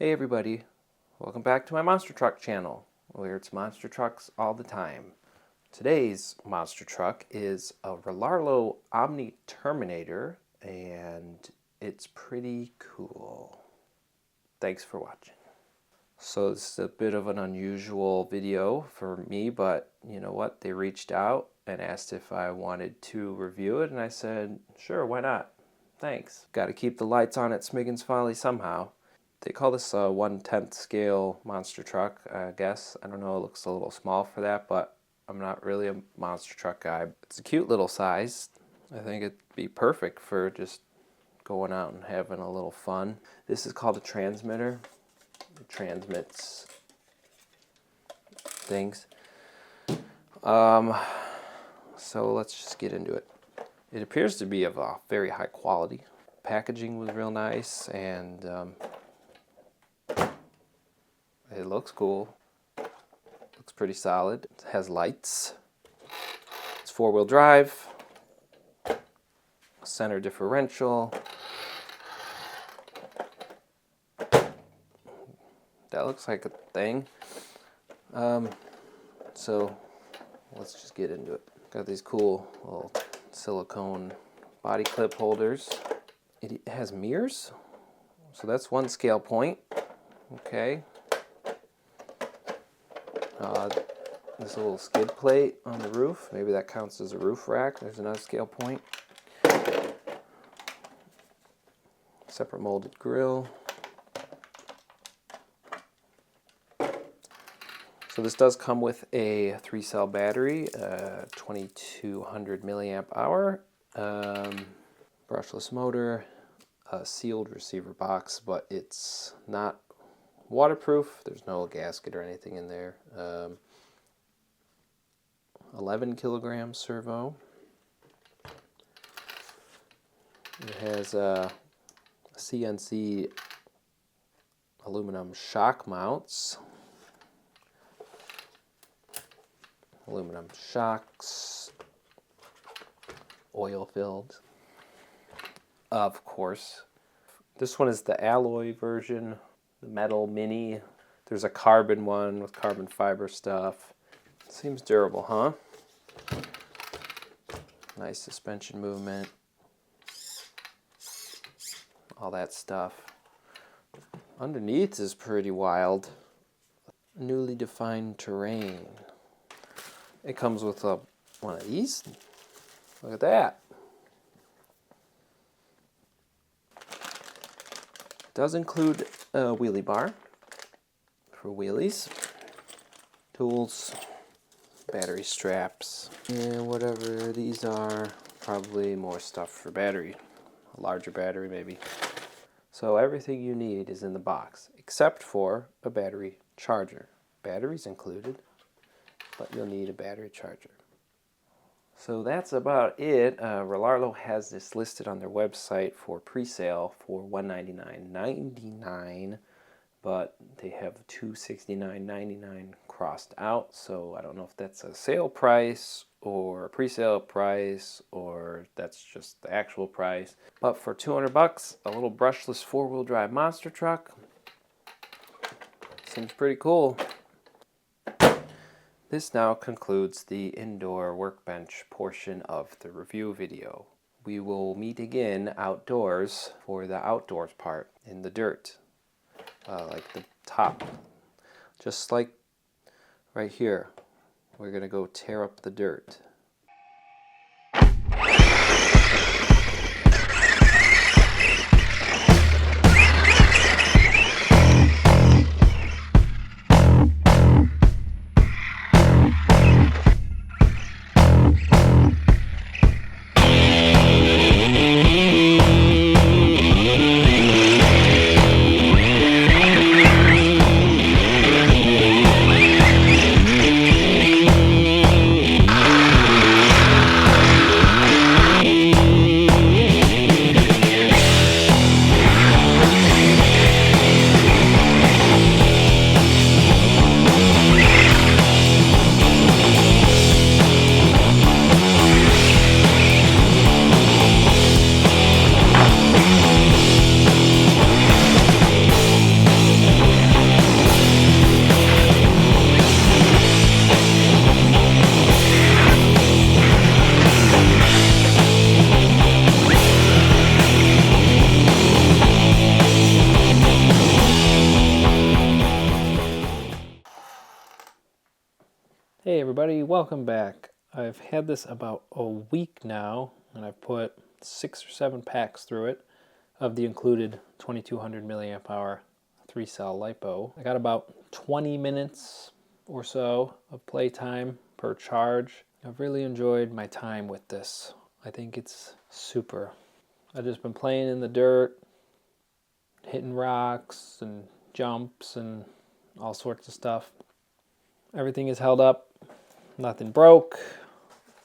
Hey everybody, welcome back to my monster truck channel, where it's monster trucks all the time. Today's monster truck is a Rlaarlo Omni-Terminator, and it's pretty cool. Thanks for watching. So this is a bit of an unusual video for me, but you know what? They reached out and asked if I wanted to review it, and I said, sure, why not? Thanks. Got to keep the lights on at Smiggin's Folly somehow. They call this a 1/10 scale monster truck, I guess. I don't know, it looks a little small for that, but I'm not really a monster truck guy. It's a cute little size. I think it'd be perfect for just going out and having a little fun. This is called a transmitter. It transmits things. So let's just get into it. It appears to be of a very high quality. Packaging was real nice, and it looks cool. Looks pretty solid. It has lights. It's 4-wheel drive. Center differential. That looks like a thing. So let's just get into it. Got these cool little silicone body clip holders. It has mirrors. So that's one scale point. Okay. This little skid plate on the roof, maybe that counts as a roof rack. There's another scale point. Separate molded grill. So this does come with a 3-cell battery, 2200 milliamp hour, brushless motor, a sealed receiver box, but it's not waterproof. There's no gasket or anything in there. 11 kilogram servo. It has CNC aluminum shock mounts. Aluminum shocks. Oil filled. Of course. This one is the alloy version. The metal mini. There's a carbon one with carbon fiber stuff. Seems durable, huh? Nice suspension movement. All that stuff. Underneath is pretty wild. Newly defined terrain. It comes with one of these. Look at that. It does include a wheelie bar for wheelies, tools, battery straps, and whatever these are, probably more stuff for battery, a larger battery maybe. So everything you need is in the box, except for a battery charger. Batteries included, but you'll need a battery charger. So that's about it. Rlaarlo has this listed on their website for pre-sale for $199.99, but they have $269.99 crossed out, so I don't know if that's a sale price or a pre-sale price or that's just the actual price. But for 200 bucks, a little brushless 4-wheel drive monster truck seems pretty cool. This now concludes the indoor workbench portion of the review video. We will meet again outdoors for the outdoors part in the dirt, like the top. Just like right here, we're gonna go tear up the dirt. Hey everybody, welcome back. I've had this about a week now, and I've put 6 or 7 packs through it of the included 2200 milliamp hour 3-cell LiPo. I got about 20 minutes or so of playtime per charge. I've really enjoyed my time with this. I think it's super. I've just been playing in the dirt, hitting rocks and jumps and all sorts of stuff. Everything is held up. Nothing broke.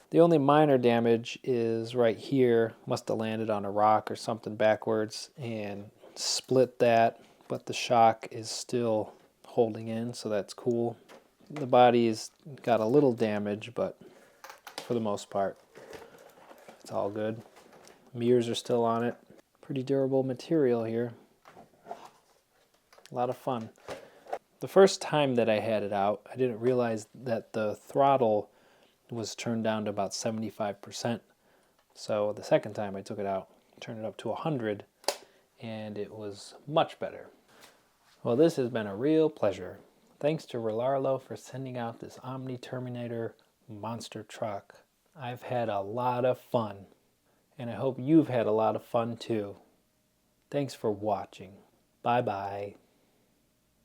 The only minor damage is right here. Must have landed on a rock or something backwards and split that, but the shock is still holding in, so that's cool. The body's got a little damage, but for the most part, it's all good. Mirrors are still on it. Pretty durable material here. A lot of fun. The first time that I had it out, I didn't realize that the throttle was turned down to about 75%. So the second time I took it out, turned it up to 100, and it was much better. Well, this has been a real pleasure. Thanks to Rlaarlo for sending out this Omni-Terminator monster truck. I've had a lot of fun, and I hope you've had a lot of fun too. Thanks for watching. Bye-bye.